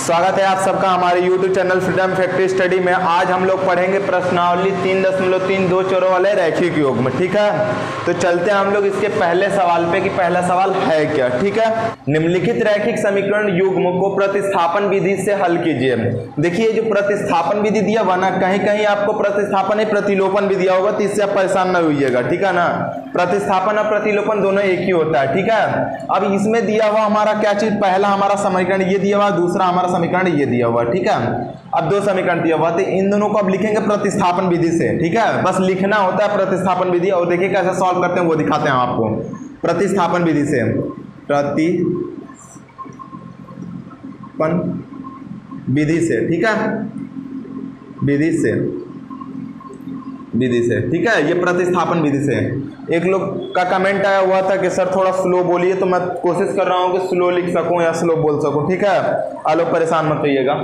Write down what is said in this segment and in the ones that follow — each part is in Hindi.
स्वागत है आप सबका हमारे YouTube channel freedom factory study में। आज हम लोग पढ़ेंगे प्रश्नावली 3.3 दो चरों वाले रैखिक योग में। ठीक है, तो चलते हैं हम लोग इसके पहले सवाल पे कि पहला सवाल है क्या। ठीक है, निम्नलिखित रैखिक समीकरण युग्म को प्रतिस्थापन विधि से हल कीजिए। देखिए जो प्रतिस्थापन विधि दिया हुआ ना, कहीं कहीं आपको प्रतिस्थापन या प्रतिलोपन भी दिया होगा, तो इससे आप परेशान न होइएगा। ठीक है ना, प्रतिस्थापन और प्रतिलोपन दोनों एक ही होता है। ठीक है, अब इसमें दिया हुआ हमारा क्या चीज, पहला हमारा समीकरण ये दिया हुआ, दूसरा हमारा समीकरण ये दिया हुआ। ठीक है, अब दो समीकरण दिया हुआ, तो इन दोनों को अब लिखेंगे प्रतिस्थापन विधि से। ठीक है, बस लिखना होता है प्रतिस्थापन विधि, और देखिए कैसे सॉल्व करते हैं वो दिखाते हैं आपको प्रतिस्थापन विधि से। प्रतिस्थापन विधि से, ठीक है, विधि से, ठीक है, ये प्रतिस्थापन विधि से। एक लोग का कमेंट आया हुआ था कि सर थोड़ा स्लो बोलिए, तो मैं कोशिश कर रहा हूँ कि स्लो लिख सकूँ या स्लो बोल सकूँ। ठीक है, आप लोग परेशान मत होइएगा।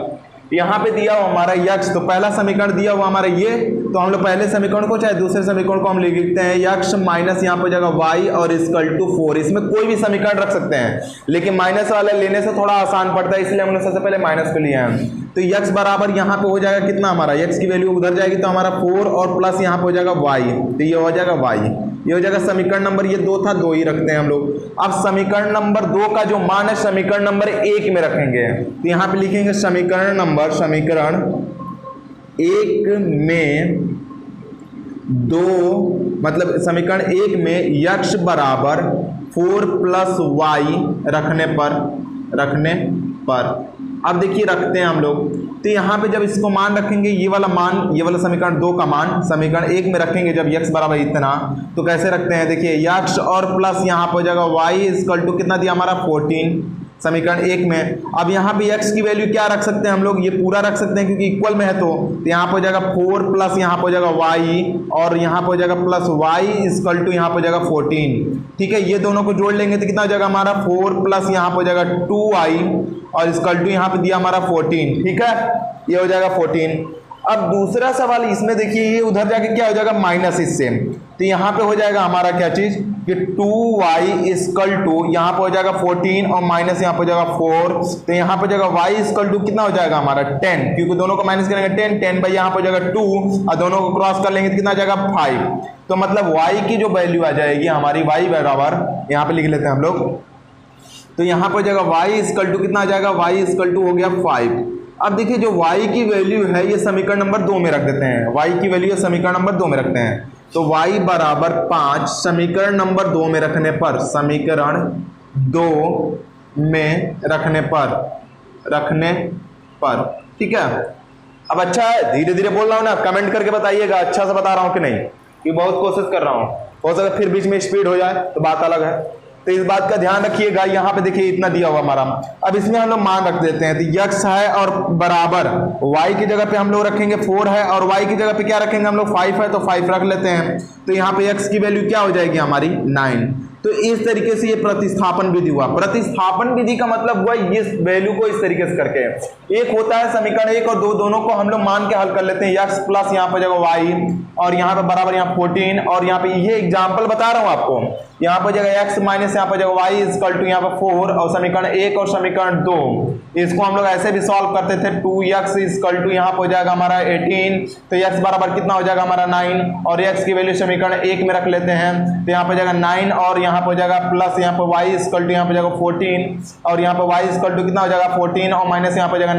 यहाँ पे दिया हुआ हमारा यक्ष, तो पहला समीकरण दिया हुआ हमारा ये, तो हम लोग पहले समीकरण को चाहे दूसरे समीकरण को हम लिखते हैं यक्ष माइनस यहाँ पर जगह y और इक्वल टू 4। इसमें कोई भी समीकरण रख सकते हैं, लेकिन माइनस वाला लेने से थोड़ा आसान पड़ता है, इसलिए हमने सबसे पहले माइनस को लिया है। तो यक्ष बराबर यहाँ पे हो जाएगा कितना, हमारा यक्ष की वैल्यू उधर जाएगी तो हमारा 4 और प्लस यहाँ पे हो जाएगा y, तो ये हो जाएगा y, ये हो जाएगा समीकरण नंबर, ये 2 था 2 ही रखते हैं हम लोग। अब समीकरण नंबर 2 का जो मान है समीकरण नंबर 1 में रखेंगे, तो यहाँ पे लिखेंगे समीकरण 1 में 2, मतलब समीकरण 1 में यक्ष बराबर 4 प्लस y रखने पर अब देखिए रखते हैं हम लोग, तो यहाँ पे जब इसको मान रखेंगे, ये वाला मान, ये वाला समीकरण 2 का मान समीकरण 1 में रखेंगे जब x बराबर इतना, तो कैसे रखते हैं, देखिए यक्ष और प्लस यहाँ पर हो जाएगा y इक्वल टू कितना दिया हमारा 14 समीकरण 1 में। अब यहाँ पे x की वैल्यू क्या रख सकते हैं हम लोग, ये पूरा रख सकते हैं क्योंकि इक्वल में है, तो यहाँ पर हो जाएगा 4 प्लस यहाँ पर हो जाएगा y और यहाँ पर हो जाएगा प्लस y इक्वल टू यहाँ पर हो जाएगा 14। ठीक है, ये दोनों को जोड़ लेंगे तो कितना हो जाएगा हमारा 4 प्लस यहाँ पर हो जाएगा 2y और इक्वल टू यहाँ पे दिया हमारा 14। ठीक है, ये हो जाएगा 14। अब दूसरा सवाल इसमें देखिए, ये उधर जाके क्या हो जाएगा माइनस इससे, तो यहाँ पे हो जाएगा हमारा क्या चीज कि 2y इक्वल टू यहाँ पे हो जाएगा 14 और माइनस यहाँ पे हो जाएगा 4, तो यहाँ पे हो जाएगा y इक्वल टू कितना हो जाएगा हमारा 10, क्योंकि दोनों को माइनस करेंगे 10 बाई यहाँ पे हो जाएगा 2 और दोनों को क्रॉस कर लेंगे तो कितना हो जाएगा 5। तो मतलब y की जो वैल्यू आ जाएगी हमारी, y बराबर यहाँ पे लिख लेते हैं हम लोग, तो यहाँ पर हो जाएगा y इक्वल टू कितना आ जाएगा, y इक्वल टू हो गया 5। अब देखिए जो y की वैल्यू है ये समीकरण नंबर 2 में रख देते हैं, y की वैल्यू समीकरण नंबर 2 में रखते हैं, तो y बराबर 5 समीकरण नंबर 2 में रखने पर, समीकरण 2 में रखने पर, ठीक है। अब अच्छा है, धीरे धीरे बोल रहा हूँ ना, कमेंट करके बताइएगा अच्छा से बता रहा हूँ कि नहीं, कि बहुत कोशिश कर रहा हूँ, हो सकता है फिर बीच में स्पीड हो जाए तो बात अलग है, तो इस बात का ध्यान रखिएगा। यहाँ पे देखिए इतना दिया हुआ हमारा, अब इसमें हम लोग मान रख देते हैं, तो यक्ष है और बराबर y की जगह पे हम लोग रखेंगे 4 है और y की जगह पे क्या रखेंगे हम लोग 5 है, तो 5 रख लेते हैं, तो यहाँ पे x की वैल्यू क्या हो जाएगी हमारी 9। तो इस तरीके से ये प्रतिस्थापन विधि हुआ। प्रतिस्थापन विधि का मतलब हुआ ये वैल्यू को इस तरीके से करके, एक होता है समीकरण 1 और 2, दोनों को हम लोग मान के हल कर लेते हैं, x प्लस यहाँ पर जगह y और यहाँ पे बराबर यहाँ 14 और यहाँ पे ये एग्जाम्पल बता रहा हूँ आपको, यहाँ पर जगह x माइनस यहाँ पर जगह y इक्वल टू यहाँ पर 4 और समीकरण 1 और समीकरण 2, इसको हम लोग ऐसे भी सॉल्व करते थे, 2x इक्वल टू यहाँ पर हो जाएगा हमारा 18, तो x बराबर कितना हो जाएगा हमारा 9 और x की वैल्यू समीकरण 1 में रख लेते हैं, तो यहाँ पर जाएगा 9 और यहाँ पर हो जाएगा प्लस यहाँ पर y इक्वल टू यहाँ पर जाएगा 14 और यहाँ पर y इक्वल टू कितना हो जाएगा 14 और माइनस यहाँ पर जाएगा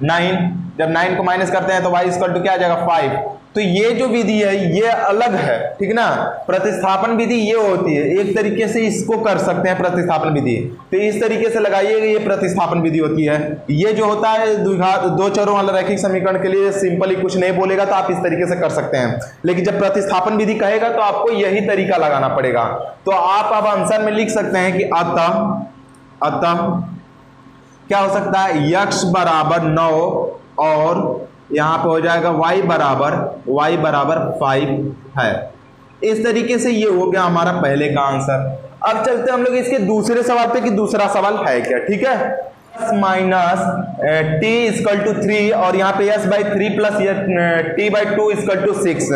9, जब 9 को माइनस करते हैं तो y इक्वल टू क्या आ जाएगा 5। तो ये जो विधि है ये अलग है, ठीक ना, प्रतिस्थापन विधि ये होती है, एक तरीके से इसको कर सकते हैं प्रतिस्थापन विधि, तो इस तरीके से लगाइएगा, ये प्रतिस्थापन विधि होती है। ये जो होता है दो चरों वाला रैखिक समीकरण के लिए सिंपली कुछ नहीं बोलेगा तो आप इस तरीके से कर सकते हैं, लेकिन जब प्रतिस्थापन विधि कहेगा तो आपको यही तरीका लगाना पड़ेगा। तो आप अब आंसर में लिख सकते हैं कि अतः क्या हो सकता है, यक्ष बराबर 9 और यहाँ पे हो जाएगा y बराबर 5 है। इस तरीके से ये हो गया हमारा पहले का आंसर। अब चलते हम लोग इसके दूसरे सवाल पे कि दूसरा सवाल है क्या। ठीक है, माइनस टी इक्वल टू 3 और यहाँ पे s by 3 plus T by 2 equal to 6।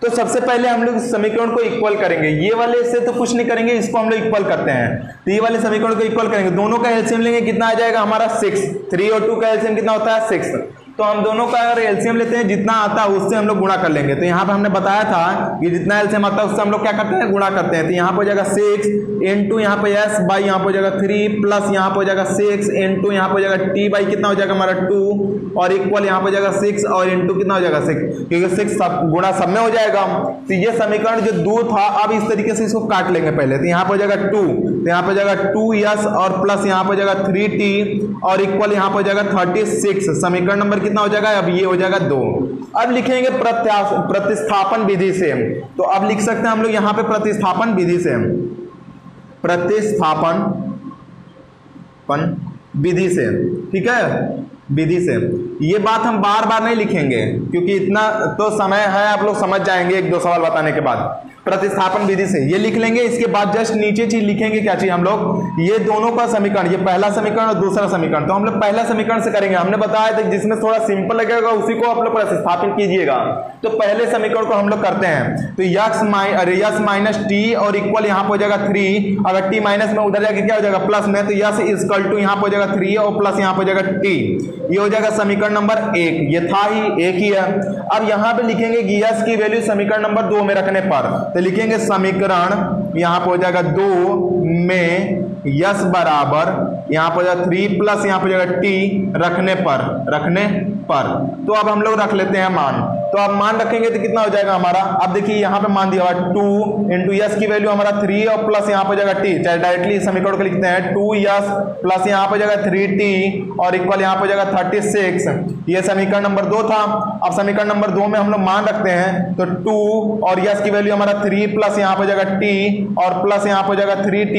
तो सबसे पहले हम लोग समीकरण को इक्वल करेंगे, ये वाले से तो कुछ नहीं करेंगे, इसको हम लोग इक्वल करते हैं। तो ये वाले समीकरण को इक्वल करेंगे, दोनों का एलसीएम लेंगे, कितना आ जाएगा हमारा 6। 3 और 2 का एलसीएम कितना होता है 6। तो हम दोनों का अगर एलसीएम लेते हैं, जितना आता है उससे हम लोग गुणा कर लेंगे। तो यहाँ पे हमने बताया था कि जितना एलसीएम आता है उससे हम लोग क्या करते हैं, गुणा करते हैं। तो यहाँ पे हो जाएगा 6 इंटू यहाँ पे s बाई यहाँ पे हो जाएगा 3 प्लस यहाँ पे हो जाएगा 6 इंटू यहाँ पे हो जाएगा t बाई कितना हो जाएगा हमारा 2 और इक्वल यहाँ पे हो जाएगा 6 और इंटू कितना हो जाएगा 6, क्योंकि 6 सब गुणा सब में हो जाएगा। तो ये समीकरण जो 2 था, अब इस तरीके से इसको काट लेंगे पहले। तो यहाँ पे हो जाएगा 2, तो यहाँ पे हो जाएगा 2s और प्लस यहाँ पे हो जाएगा 3t और इक्वल यहाँ पे हो जाएगा 36। समीकरण नंबर कितना हो जाएगा, अब ये हो जाएगा 2। अब लिखेंगे प्रतिस्थापन विधि से। तो अब लिख सकते हैं हम लोग यहाँ पे प्रतिस्थापन विधि से, प्रतिस्थापन विधि से, ठीक है, विधि से। ये बात हम बार बार नहीं लिखेंगे क्योंकि इतना तो समय है, आप लोग समझ जाएंगे एक दो सवाल बताने के बाद। प्रतिस्थापन विधि से ये लिख लेंगे, इसके बाद जस्ट नीचे चीज लिखेंगे, क्या चीज हम लोग, ये दोनों का समीकरण, ये पहला समीकरण और दूसरा समीकरण। तो हम लोग पहला समीकरण से करेंगे, हमने बताया था जिसमें थोड़ा सिंपल लगेगा उसी को आप लोग प्रतिस्थापित कीजिएगा। तो पहले समीकरण को हम लोग करते हैं। तो यस माइनस टी और इक्वल यहाँ पे हो जाएगा 3, अगर टी माइनस में उधर जाके क्या हो जाएगा प्लस में, तो यस इक्वल टू यहाँ पे हो जाएगा 3 और प्लस यहाँ पे हो जाएगा टी। ये हो जाएगा समीकरण नंबर 1, ये था ही एक ही है। अब यहाँ पे लिखेंगे कि यस की वैल्यू समीकरण नंबर 2 में रखने पर, तो लिखेंगे समीकरण यहाँ पे हो जाएगा 2 में यस बराबर यहाँ पे हो जाएगा 3 प्लस यहाँ पे हो जाएगा टी रखने पर। तो अब हम लोग रख लेते हैं मान। तो अब मान रखेंगे तो कितना हो जाएगा हमारा, अब देखिए यहाँ पे मान दिया हुआ 2 इंटू यस की वैल्यू हमारा 3 और प्लस यहाँ पे हो जाएगा टी, चाहे डायरेक्टली समीकरण को लिखते हैं 2 यस प्लस यहाँ पे हो जाएगा 3t और इक्वल यहाँ पे हो जाएगा 36। ये समीकरण नंबर 2 था। अब समीकरण नंबर 2 में हम लोग मान रखते हैं, तो 2 और यस की वैल्यू हमारा 3 प्लस यहाँ पे हो जाएगा टी और प्लस यहाँ पे हो जाएगा 3t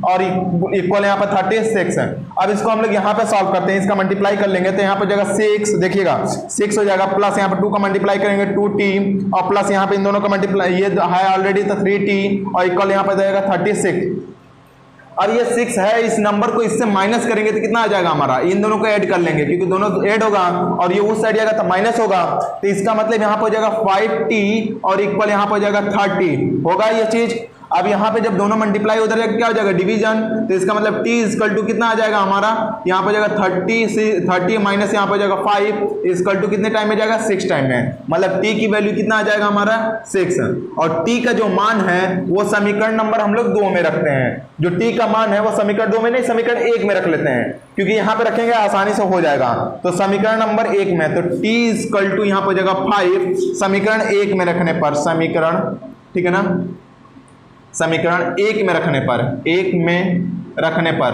और इक्वल यहाँ पे 36 है। अब इसको हम लोग यहाँ पे सॉल्व करते हैं, इसका मल्टीप्लाई कर लेंगे। तो यहाँ पे हो जाएगा 6, देखिएगा 6 हो जाएगा प्लस यहाँ पे 2 का मल्टीप्लाई करेंगे 2t और प्लस यहाँ पे इन दोनों का मल्टीप्लाई, ये है ऑलरेडी तो 3t और इक्वल यहाँ पे जाएगा 36। अब ये 6 है, इस नंबर को इससे माइनस करेंगे तो कितना आ जाएगा हमारा, इन दोनों को ऐड कर लेंगे क्योंकि दोनों ऐड होगा और ये उस साइड जाएगा तो माइनस होगा। तो इसका मतलब यहाँ पे हो जाएगा 5t और इक्वल यहाँ पे हो जाएगा 30 होगा ये चीज। अब यहाँ पे जब दोनों मल्टीप्लाई उधर क्या हो जाएगा डिवीजन, तो इसका मतलब t इक्वल टू कितना आ जाएगा हमारा, यहाँ पे हो जाएगा 30 माइनस यहाँ पे हो जाएगा 5 इक्वल टू कितने टाइम में जाएगा 6 टाइम में, मतलब t की वैल्यू कितना आ जाएगा हमारा 6। और t का जो मान है वो समीकरण नंबर हम लोग 2 में रखते हैं, जो t का मान है वो समीकरण 2 में नहीं समीकरण 1 में रख लेते हैं क्योंकि यहाँ पे रखेंगे आसानी से हो जाएगा। तो समीकरण नंबर 1 में, तो t इक्वल टू यहाँ पे हो जाएगा 5 समीकरण 1 में रखने पर, समीकरण, ठीक है ना, समीकरण 1 में रखने पर, 1 में रखने पर,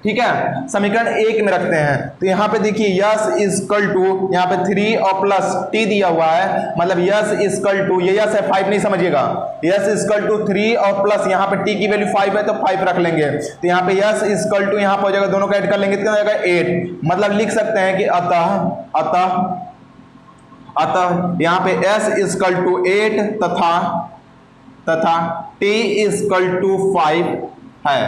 ठीक है, समीकरण 1 में रखते हैं। तो यहाँ पे देखिए यस इक्वल टू यहाँ पे 3 और प्लस t दिया हुआ है, मतलब यस इक्वल टू, ये यस है 5 नहीं समझिएगा, यस इक्वल टू 3 और प्लस यहाँ पे t की वैल्यू 5 है तो 5 रख लेंगे। तो यहाँ पे यस इक्वल टू यहाँ पे हो जाएगा, दोनों का ऐड कर लेंगे, कितना हो जाएगा 8। मतलब लिख सकते हैं कि अतः यहाँ पे s इक्वल टू 8 तथा t इक्वल टू 5 है,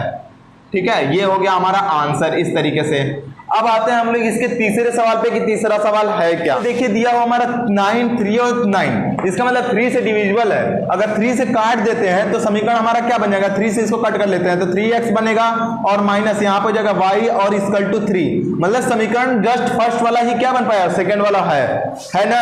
ठीक है। ये हो गया हमारा आंसर इस तरीके से। अब आते हैं हम लोग इसके तीसरे सवाल पे कि तीसरा सवाल है क्या। देखिए दिया हुआ हमारा 9, 3 और 9, इसका मतलब 3 से डिविजिबल है। अगर 3 से काट देते हैं तो समीकरण हमारा क्या बन जाएगा, 3 से इसको कट कर लेते हैं तो 3x बनेगा और माइनस यहाँ पे हो जाएगा y और इक्वल टू 3, मतलब समीकरण जस्ट फर्स्ट वाला ही क्या बन पाया, सेकेंड वाला है ना।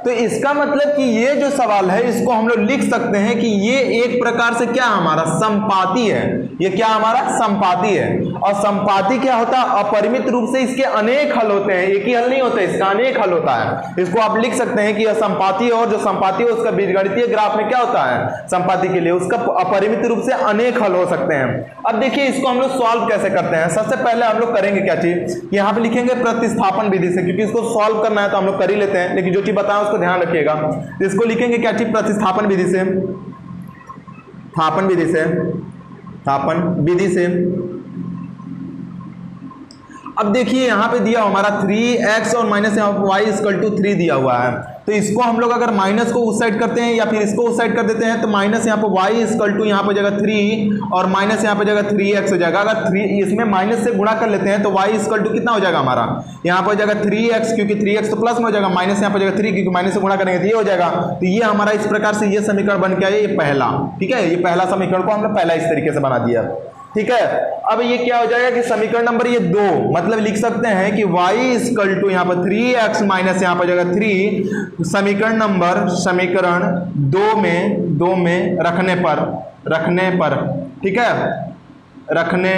तो इसका मतलब कि ये जो सवाल है इसको हम लोग लिख सकते हैं कि ये एक प्रकार से क्या हमारा संपाती है, ये क्या हमारा संपाती है। और संपाती क्या होता है, अपरिमित रूप से इसके अनेक हल होते हैं, एक ही हल नहीं होता, इसका अनेक हल होता है। इसको आप लिख सकते हैं कि यह संपाती है और जो संपाती है उसका बीजगणितीय ग्राफ में क्या होता है, संपाती के लिए उसका अपरिमित रूप से अनेक हल हो सकते हैं। अब देखिए इसको हम लोग सॉल्व कैसे करते हैं। सबसे पहले हम लोग करेंगे क्या चीज, यहाँ पे लिखेंगे प्रतिस्थापन विधि से, क्योंकि इसको सॉल्व करना है तो हम लोग कर ही लेते हैं, लेकिन जो चीज बताएं उसको ध्यान रखिएगा। इसको लिखेंगे क्या चीज, प्रतिस्थापन विधि से, स्थापन विधि से। अब देखिए यहाँ पे दिया हमारा 3x और माइनस y इक्वल टू 3 दिया हुआ है, तो इसको हम लोग अगर माइनस को उस साइड करते हैं या फिर इसको उस साइड कर देते हैं तो माइनस यहाँ पे y इक्वल टू यहाँ पे जगह 3 और माइनस यहाँ पे जगह 3x हो जाएगा। अगर 3 इसमें माइनस से गुणा कर लेते हैं तो y इक्वल टू कितना हो जाएगा हमारा, यहाँ पर जगह 3x, क्योंकि 3x तो प्लस में हो जाएगा, माइनस यहाँ पर जगह 3 क्योंकि माइनस से गुणा करेंगे तो ये हो जाएगा। तो ये हमारा इस प्रकार से ये समीकरण बन के आया, ये पहला, ठीक है, ये पहला समीकरण को हमने पहला इस तरीके से बना दिया, ठीक है। अब ये क्या हो जाएगा कि समीकरण नंबर ये 2, मतलब लिख सकते हैं कि y इक्वल टू यहाँ पर 3x माइनस यहाँ पर जगह 3, समीकरण 2 में रखने पर, ठीक है, रखने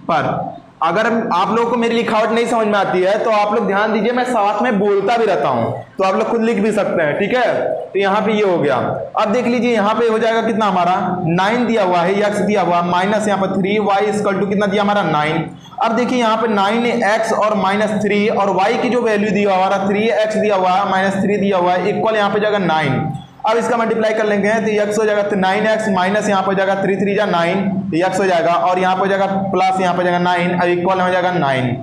पर। अगर आप लोगों को मेरी लिखावट नहीं समझ में आती है तो आप लोग ध्यान दीजिए, मैं साथ में बोलता भी रहता हूं तो आप लोग खुद लिख भी सकते हैं, ठीक है। तो यहाँ पे ये हो गया। अब देख लीजिए यहाँ पे हो जाएगा कितना हमारा 9 दिया हुआ है, x दिया हुआ माइनस यहाँ पर 3, y इक्वल टू कितना दिया हमारा 9। अब देखिए यहाँ पे 9x और माइनस 3 और y की जो वैल्यू दिया हुआ हमारा 3x दिया हुआ है माइनस 3 दिया हुआ है इक्वल यहाँ पे जगह 9। अब इसका मल्टीप्लाई कर लेंगे तो x हो जाएगा 9x माइनस यहाँ पर जाएगा 3 3 जा 9 x हो जाएगा और यहाँ पर जाएगा प्लस यहाँ पर जाएगा 9 और इक्वल हो जाएगा 9।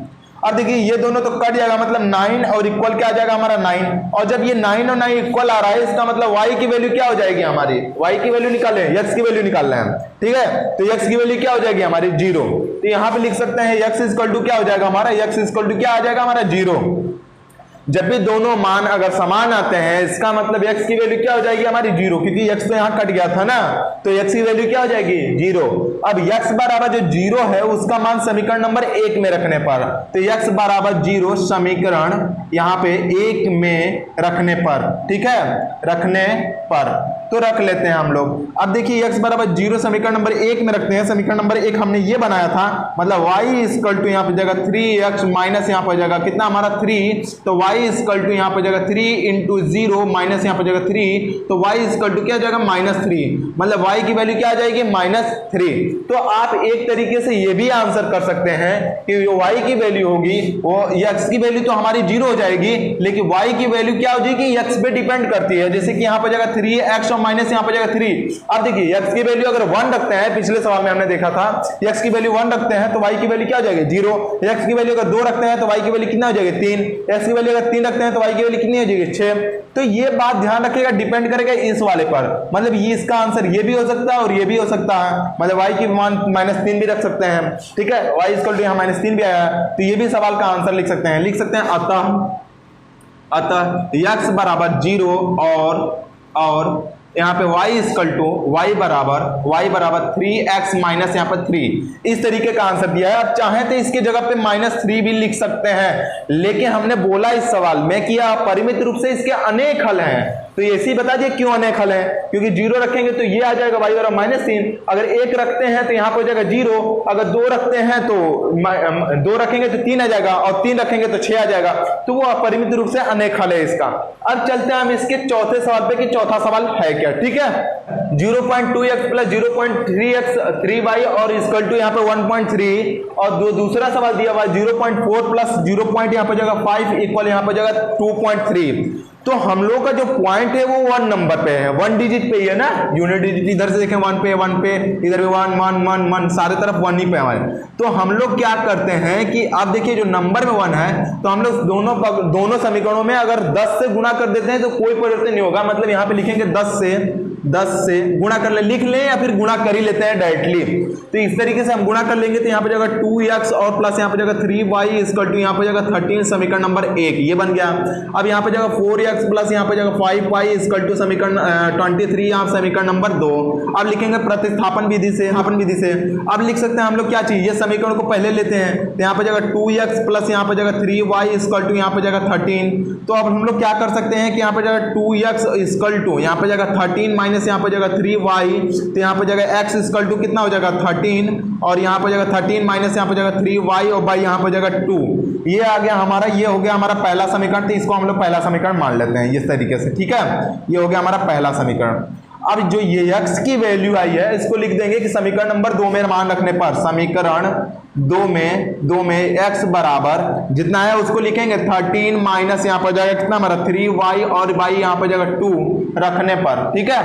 अब देखिए ये दोनों तो कट जाएगा, मतलब 9 और इक्वल क्या आ जाएगा हमारा 9, और जब ये 9 और 9 इक्वल आ रहा है इसका मतलब y की वैल्यू क्या हो जाएगी हमारी, y की वैल्यू निकाले, x की वैल्यू निकाल रहे हैं, ठीक है। तो x की वैल्यू क्या हो जाएगी हमारी 0। तो यहाँ पे लिख सकते हैं x इक्वल टू क्या हो जाएगा हमारा, x इक्वल टू क्या आ जाएगा हमारा 0। जब भी दोनों मान अगर समान आते हैं इसका मतलब x की वैल्यू क्या हो जाएगी हमारी 0, क्योंकि x तो यहाँ कट गया था ना, तो x की वैल्यू क्या हो जाएगी 0। अब x बराबर जो 0 है उसका मान समीकरण नंबर 1 में रखने पर, तो x बराबर 0 समीकरण यहाँ पे 1 में रखने पर, ठीक है, रखने पर तो रख लेते हैं हम लोग। अब देखिए x बराबर 0 समीकरण नंबर 1 में रखते हैं। समीकरण नंबर 1 हमने ये बनाया था, मतलब y इक्वल टू यहाँ पे जगह 3x माइनस यहाँ पर जगह कितना हमारा 3, तो y इक्वल टू यहाँ पर जगह 3 इंटू 0 माइनस यहाँ पर जगह 3, तो y इक्वल टू क्या जाएगा -3, मतलब y की वैल्यू क्या आ जाएगी -3। तो आप एक तरीके से ये भी आंसर कर सकते हैं कि जो y की वैल्यू होगी वो x की वैल्यू तो हमारी 0 हो जाएगी, लेकिन y की वैल्यू क्या हो जाएगी x पे डिपेंड करती है। जैसे कि यहाँ पर जगह 3x और माइनस यहाँ पर जगह 3। अब देखिए x की वैल्यू अगर 1 रखते हैं, पिछले सवाल में हमने देखा था x की वैल्यू 1 रखते हैं तो y की वैल्यू क्या हो जाएगी 0, x की वैल्यू अगर 2 रखते हैं तो y की वैल्यू कितना हो जाएगी 3, x की वैल्यू अगर 3 रखते हैं तो y की वैल्यू कितनी हो जाएगी 6। तो ये बात ध्यान रखिएगा, डिपेंड करेगा इस वाले पर, मतलब ये इसका आंसर ये भी हो सकता है और ये भी हो सकता है, मतलब y की मान -3 भी रख सकते हैं, ठीक है, y इक्वल टू यहाँ -3 भी आया है, तो ये भी सवाल का आंसर लिख सकते हैं, अतः x बराबर 0 और यहाँ पे y इक्वल टू y बराबर 3x माइनस यहाँ पर 3, इस तरीके का आंसर दिया है। आप चाहें तो इसके जगह पे -3 भी लिख सकते हैं, लेकिन हमने बोला इस सवाल में कि आप परिमित रूप से इसके अनेक हल हैं, तो ऐसे ही बता दिए क्यों अनेक हल है, क्योंकि 0 रखेंगे तो ये आ जाएगा y बराबर -3, अगर 1 रखते हैं तो यहाँ पर हो जाएगा 0, अगर 2 रखते हैं तो 2 रखेंगे तो 3 आ जाएगा और 3 रखेंगे तो 6 आ जाएगा, तो वो अपरिमित रूप से अनेक हल है इसका। अब चलते हैं हम इसके चौथे सवाल पे कि चौथा सवाल है क्या, ठीक है। 0.2x प्लस 0.3x 3y और इक्वल टू यहाँ पे 1.3 और दूसरा सवाल दिया हुआ 0.4 प्लस 0. यहाँ पर जगह 5 इक्वल यहाँ पर जगह 2.3। तो हम लोग का जो पॉइंट है वो 1 नंबर पे है, 1 डिजिट पे ही है ना, यूनिट डिजिट इधर से देखें 1 पे इधर भी 1 1 1 1 सारे तरफ 1 ही पे हमारे। तो हम लोग क्या करते हैं कि आप देखिए जो नंबर में 1 है तो हम लोग दोनों समीकरणों में अगर 10 से गुणा कर देते हैं तो कोई परिवर्तन नहीं होगा, मतलब यहाँ पे लिखेंगे 10 से गुणा कर लिख लें या फिर गुणा कर ही लेते हैं डायरेक्टली। तो इस तरीके से हम गुणा कर लेंगे तो यहाँ पे जगह 2x और प्लस यहाँ पे जगह 3y इक्वल टू यहाँ पे जगह 13 समीकरण नंबर 1 ये बन गया। अब यहाँ पे जगह 4x प्लस यहाँ पे जगह 5y इक्वल टू समीकरण 23 यहाँ समीकरण नंबर 2। अब लिखेंगे प्रतिस्थापन विधि से, अब लिख सकते हैं हम लोग क्या चाहिए, ये समीकरण को पहले लेते हैं तो यहाँ पे जगह 2x प्लस यहाँ पे जगह 3y इक्वल टू यहाँ पे जगह 13। तो अब हम लोग क्या कर सकते हैं कि यहाँ पे जगह 2x इक्वल टू यहाँ पे जगह 13 माइनस यहाँ पे जगह 3y, तो यहाँ पे जगह x इक्वल टू कितना हो जाएगा 13 और यहाँ पे जगह 13 माइनस यहाँ पे जगह 3y और y यहाँ पे जगह 2। ये आ गया हमारा, ये हो गया हमारा पहला समीकरण, तो इसको हम लोग पहला समीकरण मान लेते हैं इस तरीके से, ठीक है। ये हो गया हमारा पहला समीकरण। अब जो ये x की वैल्यू आई है इसको लिख देंगे कि समीकरण नंबर 2 में मान रखने पर, समीकरण 2 में x बराबर जितना है उसको लिखेंगे 13 माइनस यहाँ पर जाएगा कितना हमारा 3y और y यहाँ पर जगह 2 रखने पर, ठीक है,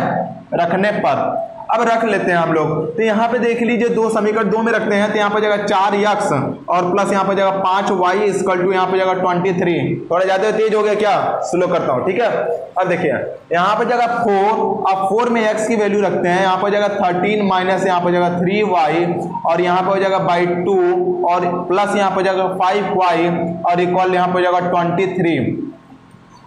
रखने पर। अब रख लेते हैं हम लोग, तो यहाँ पे देख लीजिए दो समीकरण दो में रखते हैं, तो यहाँ पर जाएगा 4x और प्लस यहाँ पर जाएगा 5y इक्वल टू यहाँ पे जाएगा 23। थोड़ा ज्यादा तेज हो गया क्या, स्लो करता हूँ, ठीक है। अब देखिए यहाँ पे जगह 4, अब 4 में x की वैल्यू रखते हैं, यहाँ पर जगह 13 माइनस यहाँ पर जगह 3y और यहाँ पर जगह बाई 2 और प्लस यहाँ पर जगह 5y और इक्वल यहाँ पर जगह 23।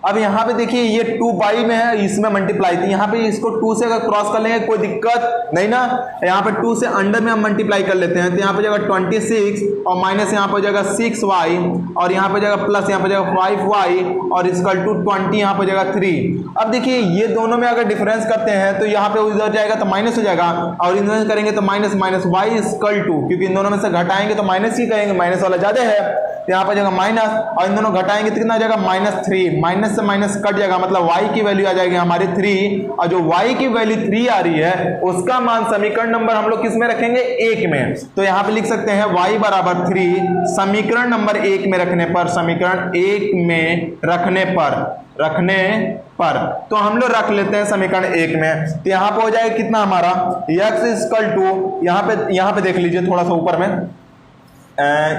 अब यहाँ पे देखिए ये 2y में है, इसमें मल्टीप्लाई थी, यहाँ पे इसको 2 से अगर क्रॉस कर लेंगे कोई दिक्कत नहीं ना, यहाँ पे 2 से अंडर में हम मल्टीप्लाई कर लेते हैं, तो यहाँ पे जगह 26 और माइनस यहाँ पर जगह 6y और यहाँ पे जगह प्लस यहाँ पे जगह 5y और इक्वल टू 20 यहाँ पे जगह 3। अब देखिए ये दोनों में अगर डिफरेंस करते हैं तो यहाँ पे उधर जाएगा तो माइनस हो जाएगा और इधर करेंगे तो minus minus y equal to, क्योंकि इन दोनों में से घटाएंगे तो माइनस ही करेंगे, माइनस वाला ज्यादा है, तो यहाँ पर जगह माइनस और इन दोनों घटाएंगे तो कितना आ जाएगा -3, माइनस से माइनस कट जाएगा, मतलब y की वैल्यू आ जाएगी हमारी 3 और जो y की वैल्यू 3 आ रही है उसका मान समीकरण नंबर हम लोग किस में रखेंगे, 1 में। तो यहाँ पे लिख सकते हैं y बराबर 3 समीकरण नंबर 1 में रखने पर, समीकरण 1 में रखने पर तो हम लोग रख लेते हैं समीकरण 1 में, तो यहाँ पे हो जाएगा कितना हमारा x इक्वल टू, यहाँ पे देख लीजिए थोड़ा सा ऊपर में,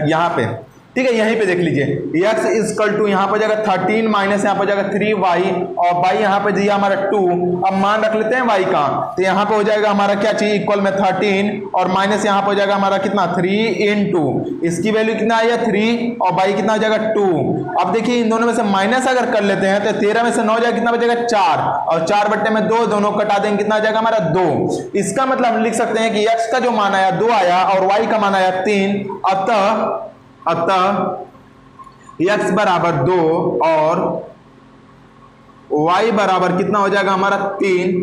यहाँ पे ठीक है, यहीं पे देख लीजिए x इक्वल टू यहाँ पर जाएगा 13 माइनस यहाँ पर जाएगा 3y और y यहाँ पे दिया हमारा 2। अब मान रख लेते हैं y का, तो यहाँ पे हो जाएगा हमारा क्या चाहिए, इक्वल में 13 और माइनस यहाँ पे हो जाएगा हमारा कितना 3 इंटू इसकी वैल्यू कितना आया 3 और y कितना हो जाएगा 2। अब देखिए इन दोनों में से माइनस अगर कर लेते हैं तो 13 में से 9 जाएगा कितना बचेगा 4 और 4 बट्टे में 2, दोनों कटा देंगे कितना आ जाएगा हमारा 2। इसका मतलब हम लिख सकते हैं कि x का जो मान आया 2 आया और y का मान आया 3, अतः x बराबर 2 और y बराबर कितना हो जाएगा हमारा 3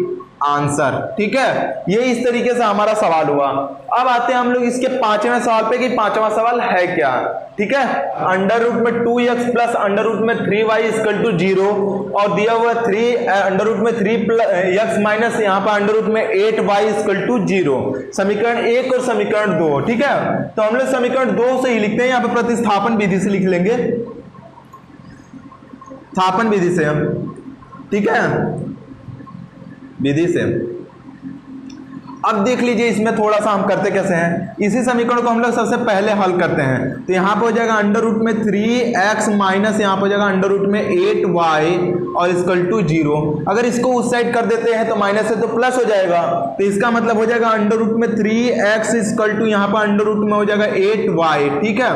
आंसर, ठीक है। ये इस तरीके से हमारा सवाल हुआ। अब आते हैं हम लोग इसके पांचवें सवाल पे कि पांचवा सवाल है क्या, ठीक है। अंडर रूट में 2x प्लस अंडर रूट में 3y इक्वल टू 0 और दिया हुआ 3 अंडर रूट में 3x माइनस यहाँ पर अंडर रूट में 8y इक्वल टू 0, समीकरण 1 और समीकरण 2, ठीक है। तो हम लोग समीकरण 2 से ही लिखते हैं, यहाँ पे प्रतिस्थापन विधि से लिख लेंगे, स्थापन विधि से हम, ठीक है, विधि से। अब देख लीजिए इसमें थोड़ा सा हम करते कैसे हैं, इसी समीकरण को हम लोग सबसे पहले हल करते हैं, तो यहाँ पे हो जाएगा अंडर रूट में 3x माइनस यहाँ पे हो जाएगा अंडर रूट में 8y और इक्वल टू 0। अगर इसको उस साइड कर देते हैं तो माइनस से तो प्लस हो जाएगा, तो इसका मतलब हो जाएगा अंडर रूट में 3x इक्वल टू यहाँ पर अंडर रूट में हो जाएगा 8y, ठीक है।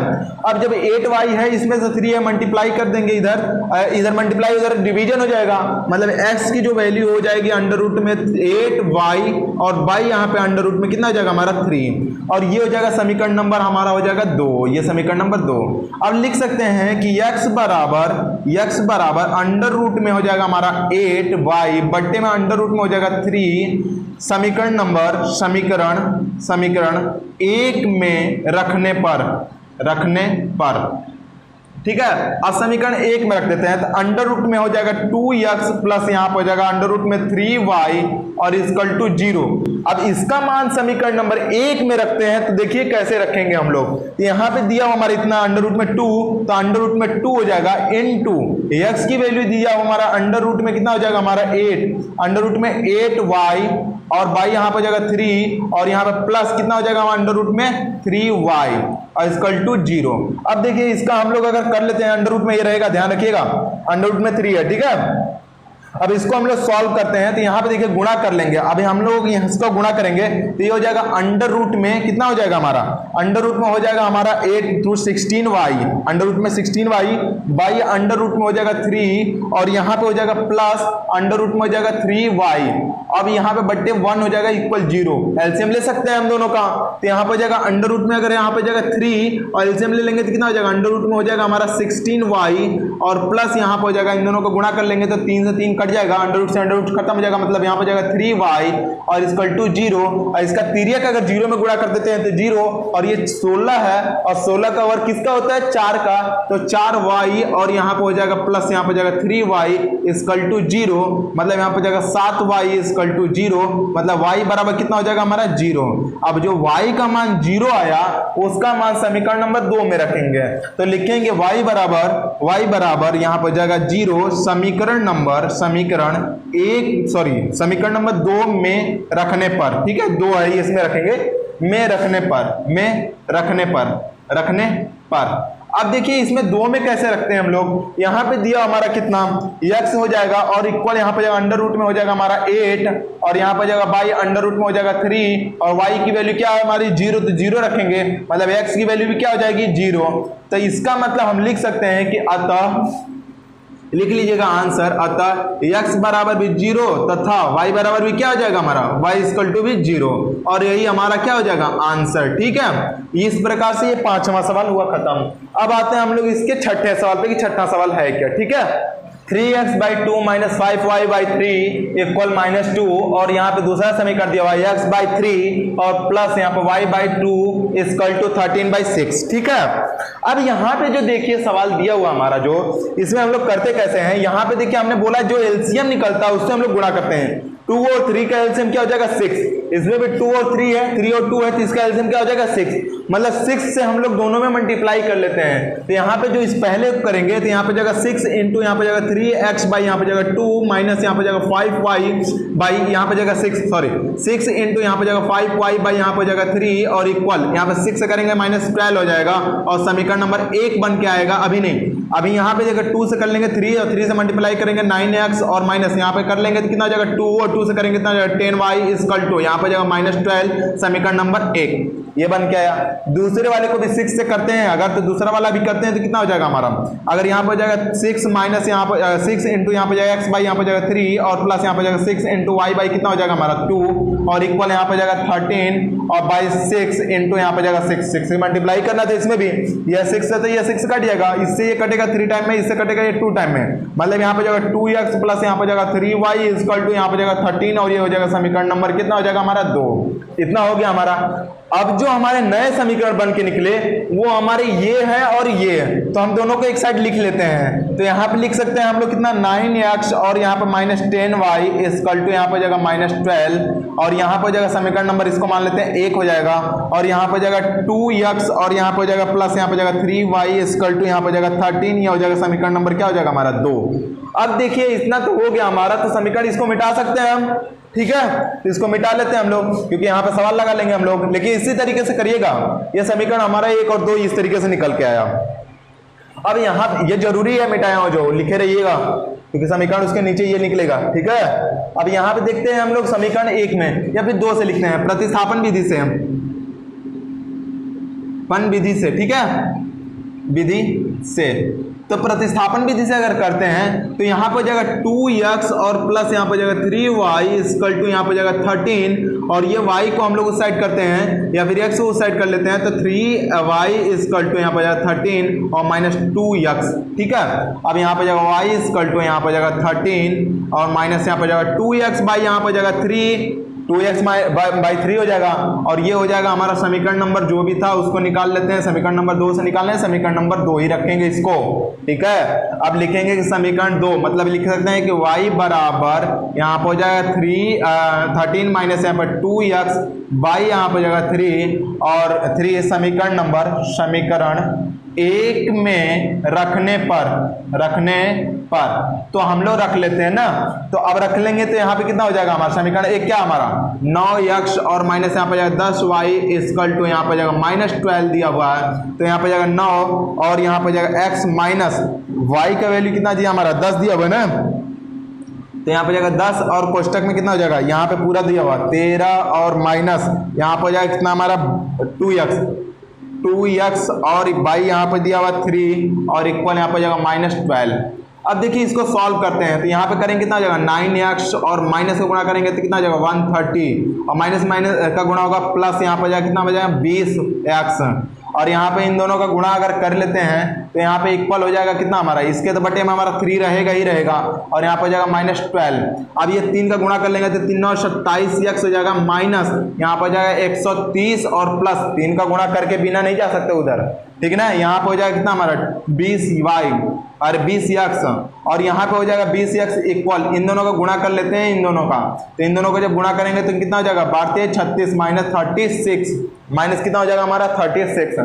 अब जब 8y है इसमें से 3 है, मल्टीप्लाई कर देंगे, इधर मल्टीप्लाई उधर डिवीजन हो जाएगा, मतलब x की जो वैल्यू हो जाएगी अंडर रूट में 8y और y यहाँ पे अंडर रूट में कितना हो जाएगा हमारा 3 और ये हो जाएगा समीकरण नंबर हमारा हो जाएगा 2, ये समीकरण नंबर 2। अब लिख सकते हैं कि x बराबर अंडर रूट में हो जाएगा हमारा 8y बट्टे में अंडर रूट में हो जाएगा 3 समीकरण 1 में रखने पर, ठीक है। अब समीकरण 1 में रख देते हैं, तो अंडर रूट में हो जाएगा 2x प्लस यहाँ पर हो जाएगा अंडर रूट में 3y और इक्वल टू 0। अब इसका मान समीकरण नंबर 1 में रखते हैं, तो देखिए कैसे रखेंगे हम लोग, तो यहाँ पे दिया हुआ हमारा इतना अंडर रूट में 2, तो अंडर रूट में 2 हो जाएगा इनटू x की वैल्यू दिया हुआ हमारा अंडर रूट में कितना हो जाएगा हमारा 8, अंडर रूट में 8y और y यहाँ पर हो जाएगा 3 और यहाँ पे प्लस कितना हो जाएगा अंडर रूट में 3y और इक्वल टू 0। अब देखिए इसका हम लोग अगर कर लेते हैं, अंडर रूट में ये रहेगा, ध्यान रखिएगा अंडर रूट में 3 है, ठीक है। अब इसको हम लोग सॉल्व करते हैं, तो यहाँ पे देखिए गुणा कर लेंगे, अभी हम लोग इसको गुणा करेंगे तो ये हो जाएगा अंडर रूट में कितना हो जाएगा हमारा, अंडर रूट में हो जाएगा हमारा 8 टू 16y, अंडर रूट में 16y बाई अंडर रूट में हो जाएगा 3 और यहाँ पे हो जाएगा प्लस अंडर रूट में हो जाएगा 3y। अब यहाँ पे बट्टे 1 हो जाएगा इक्वल 0, एलसीएम ले सकते हैं हम दोनों का, तो यहाँ पे हो जाएगा अंडर रूट में अगर यहाँ पे जाएगा 3 और एलसीएम ले लेंगे तो कितना हो जाएगा अंडर रूट में हो जाएगा हमारा 16y और प्लस यहाँ पे हो जाएगा, इन दोनों को गुणा कर लेंगे तो 3 से 3 कट जाएगा, अंडर रूट से अंडर रूट खत्म हो जाएगा, मतलब यहाँ पे जाएगा 3y और इक्वल टू 0 और इसका तिर्यक अगर 0 में गुणा कर देते हैं तो 0 और ये 16 है और 16 का वर्ग किसका होता है 4 का, तो 4y और यहाँ पे हो जाएगा प्लस यहाँ पे जाएगा 3y इक्वल टू 0, मतलब यहाँ पे जाएगा 7y इक्वल टू 0, मतलब y बराबर कितना हो जाएगा हमारा 0। अब जो y का मान 0 आया उसका मान समीकरण नंबर 2 में रखेंगे, तो लिखेंगे y बराबर यहाँ पे जाएगा 0 समीकरण नंबर समीकरण समीकरण नंबर 2 में रखने पर, ठीक है, 2 है इसमें रखेंगे, में रखने पर। अब देखिए इसमें 2 में कैसे रखते हैं हम लोग, यहाँ पे दिया हमारा कितना x हो जाएगा और इक्वल यहाँ पे जाएगा अंडर रूट में हो जाएगा हमारा 8 और यहाँ पे जाएगा बाई अंडर रूट में हो जाएगा 3 और y की वैल्यू क्या है हमारी 0, तो 0 रखेंगे, मतलब x की वैल्यू भी क्या हो जाएगी 0। तो इसका मतलब हम लिख सकते हैं कि अतः लिख लीजिएगा आंसर, अतः x बराबर भी 0 तथा y बराबर भी क्या हो जाएगा हमारा y इक्वल टू भी 0 और यही हमारा क्या हो जाएगा आंसर, ठीक है। इस प्रकार से ये 5वां सवाल हुआ खत्म। अब आते हैं हम लोग इसके 6ठे सवाल पे कि 6ठा सवाल है क्या, ठीक है। 3x/2 - 5y/3 इक्वल -2 और यहाँ पे दूसरा समीकरण दिया हुआ है x/3 और प्लस यहाँ पे y/2 इक्वल टू 13/6, ठीक है। अब यहाँ पे जो देखिए सवाल दिया हुआ हमारा, जो इसमें हम लोग करते कैसे हैं, यहाँ पे देखिए हमने बोला जो एलसीएम निकलता है उससे हम लोग गुणा करते हैं। 2 और 3 का एलसीएम क्या हो जाएगा 6, इसमें भी 2 और 3 है, 3 और 2 है, तो इसका एलसीएम क्या हो जाएगा 6, मतलब 6 से हम लोग दोनों में मल्टीप्लाई कर लेते हैं। तो यहाँ पे जो इस पहले करेंगे तो यहाँ पे जाएगा 6 इंटू यहाँ पे जाएगा 3x बाई यहाँ पे जाएगा 2 माइनस यहाँ पे जाएगा 5y बाई यहाँ पे जाएगा 6 इंटू यहाँ पे जाएगा 5y बाई यहाँ पे जाएगा 3 और इक्वल यहाँ पे 6 से करेंगे -12 हो जाएगा और समीकरण नंबर 1 बन के आएगा। अभी नहीं, अभी यहाँ पे जगह 2 से कर लेंगे 3 और 3 से मल्टीप्लाई करेंगे 9x और माइनस यहाँ पे कर लेंगे तो कितना हो जाएगा 2 और 2 से करेंगे कितना हो जाएगा 10y इक्वल टू यहाँ पे जाएगा -12 समीकरण नंबर 1, ये बन के आया। दूसरे वाले को भी 6 से करते हैं अगर, तो दूसरा वाला भी करते हैं तो कितना हो जाएगा हमारा, अगर यहाँ पे जाएगा 6 माइनस यहाँ पे 6 इंटू यहाँ पे जाएगा x बाई यहाँ पे जाएगा 3 और प्लस यहाँ पे जाएगा 6 इंटू y बाई कितना हो जाएगा हमारा 2 और इक्वल यहाँ पे जाएगा 13 और बाई 6 इंटू यहाँ पे जाएगा 6 से मल्टीप्लाई करना था इसमें भी, यह 6 से तो यह 6 कट जाएगा, इससे ये कटेगा 3 टाइम में, इससे कटेगा ये 2 टाइम में, मतलब यहाँ पे जाएगा 2x प्लस यहाँ पे जाएगा 3y इक्वल टू यहाँ पे जाएगा 13 और ये हो जाएगा समीकरण नंबर कितना हो जाएगा हमारा 2। इतना हो गया हमारा। अब जो हमारे नए समीकरण बन के निकले वो हमारे ये है और ये है, तो हम दोनों को एक साइड लिख लेते हैं। तो यहाँ पे लिख सकते हैं हम लोग कितना 9x और यहाँ पे -10y इक्वल टू यहाँ पे जाएगा -12 और यहाँ पे जाएगा समीकरण नंबर इसको मान लेते हैं 1 हो जाएगा और यहाँ पे जाएगा 2x और यहाँ पे जाएगा प्लस यहाँ पे जाएगा 3y इक्वल टू यहाँ पे जाएगा 13, ये हो जाएगा समीकरण नंबर क्या हो जाएगा हमारा 2। अब देखिए इतना तो हो गया हमारा, तो समीकरण इसको मिटा सकते हैं हम, ठीक है, तो इसको मिटा लेते हैं हम लोग क्योंकि यहाँ पे सवाल लगा लेंगे हम लोग, लेकिन इसी तरीके से करिएगा। ये समीकरण हमारा 1 और 2 इस तरीके से निकल के आया। अब यहाँ ये जरूरी है मिटाया हो जो लिखे रहिएगा क्योंकि समीकरण उसके नीचे ये निकलेगा, ठीक है। अब यहाँ पे देखते हैं हम लोग समीकरण 1 में या फिर 2 से लिखते हैं, प्रतिस्थापन विधि से, विधि से, ठीक है, विधि से। तो प्रतिस्थापन विधि से अगर करते हैं तो यहाँ पर जाएगा 2x और प्लस यहाँ पर जाएगा 3y इक्वल टू यहाँ पर जाएगा 13 और ये y को हम लोग उस साइड करते हैं या फिर x को उस साइड कर लेते हैं, तो 3y इक्वल टू यहाँ पर जाएगा 13 और -2x, ठीक है। अब यहाँ पर जाएगा y इक्वल टू यहाँ पर जाएगा 13 और माइनस यहाँ पर जाएगा 2x बाई यहाँ पर जाएगा 3, 2x बाई 3 हो जाएगा और ये हो जाएगा हमारा समीकरण नंबर जो भी था उसको निकाल लेते हैं। समीकरण नंबर 2 से निकालना है, समीकरण नंबर 2 ही रखेंगे इसको, ठीक है। अब लिखेंगे कि समीकरण 2 मतलब लिख सकते हैं कि y बराबर यहाँ पर हो जाएगा 13 माइनस यहाँ पर 2x बाई यहाँ पर जाएगा 3 और 3 समीकरण नंबर समीकरण 1 में रखने पर तो हम लोग रख लेते हैं ना, तो अब रख लेंगे तो यहाँ पे कितना हो जाएगा हमारा समीकरण 1 क्या हमारा 9x और माइनस यहाँ पे जाएगा 10y इक्वल टू यहाँ पे जाएगा -12 दिया हुआ है, तो यहाँ पे जाएगा 9 और यहाँ पे जाएगा x माइनस y का वैल्यू कितना दिया हमारा 10 दिया हुआ है ना, तो यहाँ पे जाएगा 10 और कोष्टक में कितना हो जाएगा यहाँ पे पूरा दिया हुआ 13 और माइनस यहाँ पे जाएगा कितना हमारा 2x और बाई यहाँ पे दिया हुआ 3 और इक्वल यहाँ पे जाएगा -12। अब देखिए इसको सॉल्व करते हैं तो यहाँ पे करेंगे कितना हो जाएगा 9x और माइनस का गुणा करेंगे तो कितना हो जाएगा 130 और माइनस का गुणा होगा प्लस यहाँ पे जाएगा कितना हो जाएगा 20x और यहाँ पे इन दोनों का गुणा अगर कर लेते हैं तो यहाँ पे इक्वल हो जाएगा कितना हमारा, इसके तो बटे में हमारा 3 रहेगा ही रहेगा और यहाँ पे जाएगा -12। अब ये 3 का गुणा कर लेंगे तो 3 9 27x हो जाएगा माइनस यहाँ पर जाएगा 130 और प्लस 3 का गुणा करके बिना नहीं जा सकते उधर, ठीक है ना। यहाँ पे हो जाएगा कितना हमारा 20y और 20x और यहाँ पे हो जाएगा 20x इक्वल इन दोनों का गुणा कर लेते हैं इन दोनों का, तो इन दोनों को जब गुणा करेंगे तो कितना हो जाएगा 32 36 -36 माइनस कितना हो जाएगा हमारा 36।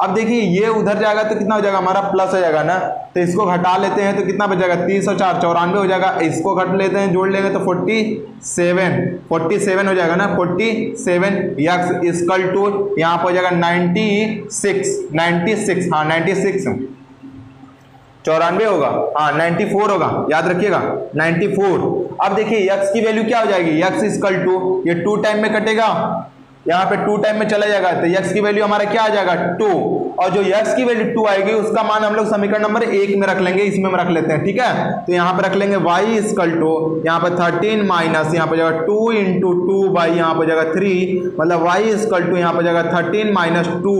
अब देखिए ये उधर जाएगा तो कितना हो जाएगा हमारा प्लस हो जाएगा ना, तो इसको घटा लेते हैं तो कितना बच जाएगा 30 और 4 94 हो जाएगा। इसको घट लेते हैं, जोड़ लेंगे तो 47 हो जाएगा ना, 47 x इक्वल टू यहाँ पर हो जाएगा 96 हाँ 96 94 होगा हाँ 94 होगा, याद रखिएगा 94। अब देखिए x की वैल्यू क्या हो जाएगी, x इक्वल टू ये 2 टाइम में कटेगा, यहाँ पे 2 टाइम में चला जाएगा तो x की वैल्यू हमारा क्या आ जाएगा 2, और जो x की वैल्यू 2 आएगी उसका मान हम लोग समीकरण नंबर 1 में रख लेंगे, इसमें हम रख लेते हैं, ठीक है। तो यहाँ पे रख लेंगे y इक्वल टू यहाँ पे 13 माइनस यहाँ पे जाएगा 2 इंटू 2 बाई यहाँ पे जाएगा 3, मतलब y इक्वल टू यहाँ पे जाएगा 13 माइनस 2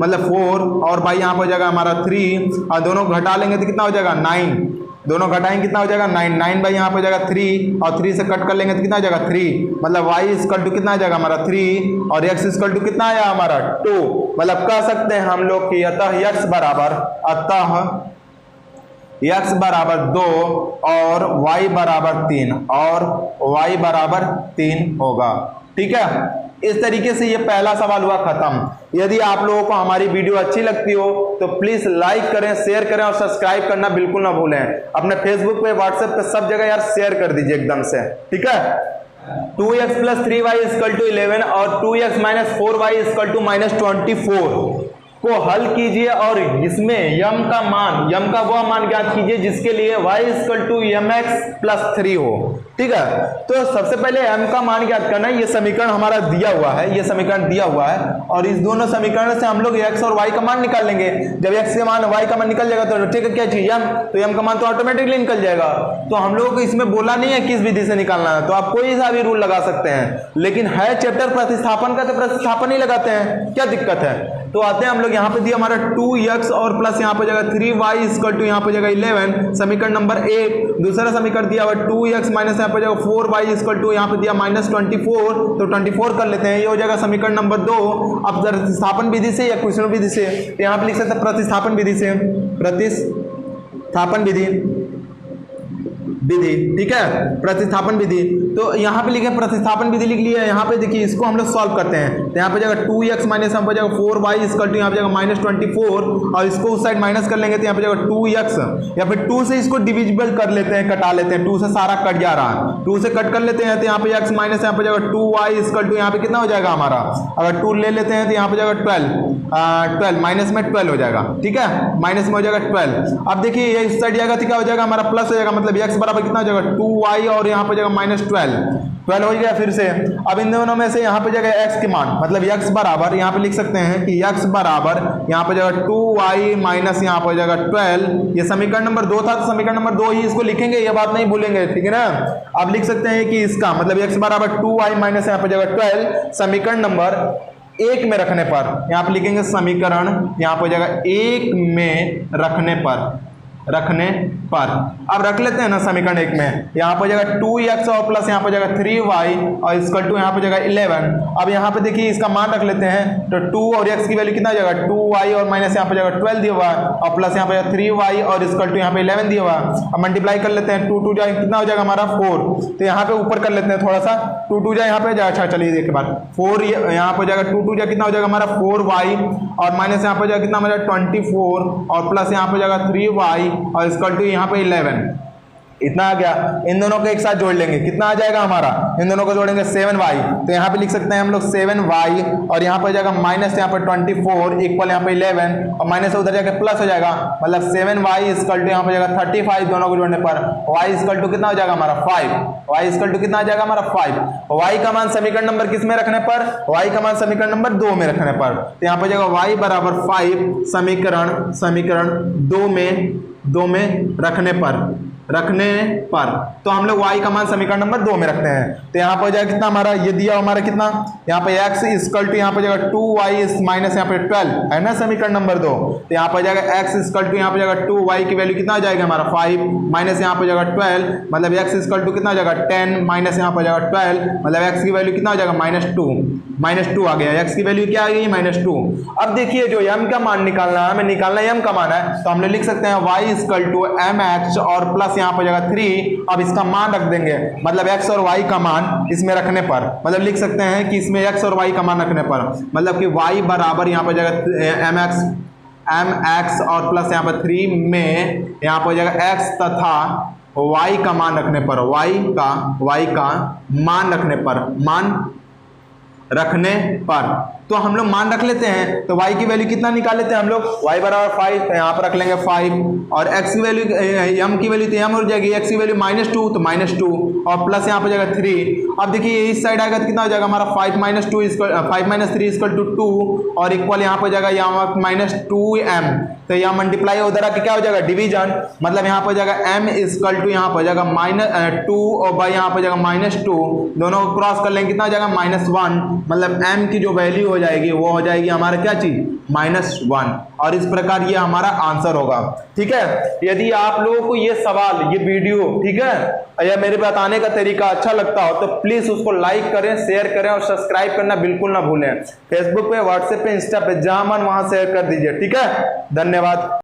मतलब 4 और बाई यहाँ पे जाएगा हमारा 3, और दोनों घटा लेंगे तो कितना हो जाएगा 9, दोनों घटाएंगे कितना हो जाएगा 9 बाई यहाँ पे जाएगा 3 और 3 से कट कर लेंगे तो कितना हो जाएगा 3, मतलब y इक्वल टू कितना आ जाएगा हमारा 3 और x इक्वल टू कितना आया हमारा 2। मतलब कह सकते हैं हम लोग कि अतः x बराबर 2 और y बराबर 3 होगा, ठीक है। इस तरीके से ये पहला सवाल हुआ खत्म। यदि आप लोगों को हमारी वीडियो अच्छी लगती हो तो प्लीज लाइक करें, शेयर करें और सब्सक्राइब करना बिल्कुल ना भूलें। अपने फेसबुक पे, व्हाट्सएप पे, सब जगह यार शेयर कर दीजिए एकदम से, ठीक है। 2x plus 3y equal to 11 और 2x minus 4y equal to minus 24 को हल कीजिए और इसमें यम का वह मान ज्ञात कीजिए जिसके लिए y equal to mx plus 3 हो, ठीक है। तो सबसे पहले m का मान ज्ञात करना है। ये समीकरण हमारा दिया हुआ है, ये समीकरण दिया हुआ है और इस दोनों समीकरण से हम लोग x और y का मान निकाल लेंगे। जब x के मान y का मान निकल जाएगा तो ठीक है, क्या चाहिए m, तो m का मान तो ऑटोमेटिकली निकल जाएगा। तो हम लोगों को इसमें बोला नहीं है किस विधि से निकालना है, तो आप कोई सा भी रूल लगा सकते हैं, लेकिन है चैप्टर प्रतिस्थापन का तो प्रतिस्थापन ही लगाते हैं, क्या दिक्कत है। तो आते हैं हम लोग यहाँ पे दिया हमारा 2x और प्लस यहाँ पे जाएगा 3y इक्वल टू यहाँ पे जाएगा 11, समीकरण नंबर 1। दूसरा समीकरण दिया हुआ 2x माइनस यहाँ पे जाएगा 4y इक्वल टू यहाँ पे दिया माइनस 24, तो 24 कर लेते हैं, ये हो जाएगा समीकरण नंबर 2। अब प्रतिस्थापन विधि से या क्वेश्चन विधि से, तो यहाँ पे लिख सकते हैं प्रतिस्थापन विधि से, प्रतिस्थापन विधि, ठीक है, प्रतिस्थापन विधि। तो यहाँ पे लिखे प्रतिस्थापन विधि लिख लिया है। यहाँ पे देखिए इसको हम लोग सॉल्व करते हैं, तो यहाँ पे जाएगा 2x माइनस यहाँ पे जाएगा 4y इक्वल टू यहाँ पे जाएगा माइनस 24 और इसको उस साइड माइनस कर लेंगे तो यहाँ पे जाएगा 2x, या फिर 2 से इसको डिविजिबल कर लेते हैं, कटा लेते हैं, 2 से सारा कट जा रहा है, 2 से कट कर लेते हैं तो यहाँ पे x माइनस यहाँ पे जाएगा 2y इक्वल टू यहाँ पे कितना हो जाएगा हमारा, अगर 2 ले लेते हैं तो यहाँ पे जाएगा 12 माइनस में 12 हो जाएगा, ठीक है, माइनस में हो जाएगा 12। अब देखिए ये इस साइड जाएगा तो क्या हो जाएगा हमारा प्लस हो जाएगा, मतलब x बराबर कितना हो जाएगा 2y और यहाँ पे जाएगा माइनस 12 हो गया फिर से। अब इन दोनों में से यहाँ पे जाएगा x के मान, मतलब x बराबर यहाँ पे लिख सकते हैं कि x बराबर यहाँ पे जाएगा 2y माइनस यहाँ पे जाएगा 12, ये समीकरण नंबर 2 था तो समीकरण नंबर 2 ही इसको लिखेंगे, ये बात नहीं भूलेंगे, ठीक है ना। अब लिख सकते हैं कि इसका मतलब x बराबर 2y माइनस यहाँ पे जाएगा 12 समीकरण नंबर 1 में रखने पर, यहाँ पे लिखेंगे समीकरण यहाँ पे जाएगा 1 में रखने पर। अब रख लेते हैं ना समीकरण 1 में, यहाँ पर जाएगा 2x और प्लस यहाँ पर जाएगा 3y और इक्वल टू यहाँ पर जाएगा 11। अब यहाँ पे देखिए इसका मान रख लेते हैं, तो 2 और x की वैल्यू कितना जाएगा 2y और माइनस यहाँ पर जाएगा 12 दिया हुआ है और प्लस यहाँ पर 3y और इक्वल टू यहाँ पे 11 दिया हुआ है। अब मल्टीप्लाई कर लेते हैं, 2 जाए कितना हो जाएगा हमारा 4, तो यहाँ पे ऊपर कर लेते हैं थोड़ा सा, 2 जाए यहाँ पे जाए, अच्छा चलिए एक बार 4 यहाँ पर जाएगा 2 जाए कितना हो जाएगा हमारा 4y और माइनस यहाँ पर जाएगा कितना हो जाएगा 24 और प्लस यहाँ पर जाएगा 3y और इक्वल टू यहाँ पे 11, इतना आ गया। इन दोनों को एक साथ जोड़ लेंगे, कितना आ जाएगा हमारा, इन दोनों को जोड़ेंगे 7y, तो यहाँ पे लिख सकते हैं हम लोग 7y और यहाँ पर जाएगा माइनस यहाँ पर 24 इक्वल यहाँ पे 11 और माइनस से उधर जाकर प्लस हो जाएगा, मतलब 7y इक्वल टू यहाँ पे जाएगा 35, दोनों को जोड़ने पर y इक्वल टू कितना हो जाएगा हमारा 5, y इक्वल टू कितना आ जाएगा हमारा 5। y का मान समीकरण नंबर किस में रखने पर, y का मान समीकरण नंबर 2 में रखने पर, तो यहाँ पर जाएगा y बराबर 5 समीकरण 2 में रखने पर तो हम लोग y का मान समीकरण नंबर 2 में रखते हैं। तो यहाँ पर जाएगा कितना हमारा, ये दिया हमारा कितना, यहाँ पे x इक्वल टू यहाँ पर जाएगा 2y माइनस यहाँ पे 12 है ना समीकरण नंबर 2, तो यहाँ पर जाएगा x इक्वल टू यहाँ पर जाएगा 2y की वैल्यू कितना आ जाएगा हमारा 5 माइनस यहाँ पर जाएगा 12, मतलब x इक्वल टू कितना आ जाएगा 10 माइनस यहाँ पर जाएगा 12, मतलब x की वैल्यू कितना हो जाएगा -2 आ गया, x की वैल्यू क्या आ गई -2। अब देखिए जो m का मान निकालना है, हमें निकालना m का मान है, तो हम लोग लिख सकते हैं y इक्वल टू mx और प्लस प्लस यहाँ पर हो जाएगा 3। अब इसका मान रख देंगे, मतलब x और y का मान इसमें रखने पर, मतलब लिख सकते हैं कि इसमें x और y का मान रखने पर, मतलब कि y बराबर यहाँ पर हो जाएगा mx और प्लस यहाँ पर 3 में यहाँ पर हो जाएगा x तथा y का मान रखने पर, y का मान रखने पर तो हम लोग मान रख लेते हैं। तो y की वैल्यू कितना निकाल लेते हैं हम लोग, y बराबर 5, तो यहाँ पर रख लेंगे 5, और x की वैल्यू m की वैल्यू तो m हो जाएगी, x की वैल्यू -2 तो -2 और प्लस यहाँ पर जाएगा 3। अब देखिए इस साइड आएगा तो कितना हो जाएगा हमारा 5 - 3 = 2 और इक्वल यहाँ पर जाएगा यहाँ -2m, तो यहाँ मल्टीप्लाई उधर आके क्या हो जाएगा डिवीजन, मतलब यहाँ पर जाएगा m = यहाँ पर जाएगा -2 और बाई यहाँ पर जाएगा -2, दोनों को क्रॉस कर लेंगे कितना हो जाएगा -1, मतलब m की जो वैल्यू हो जाएगी वो हो जाएगी हमारा क्या चीज -1, और इस प्रकार ये हमारा आंसर होगा। ठीक है, यदि आप लोगों को ये सवाल, ये वीडियो, ठीक है, या मेरे बताने का तरीका अच्छा लगता हो तो प्लीज उसको लाइक करें, शेयर करें और सब्सक्राइब करना बिल्कुल ना भूलें। फेसबुक पे, व्हाट्सएप पे, इंस्टा पे जहां मन वहां शेयर कर दीजिए। ठीक है, धन्यवाद।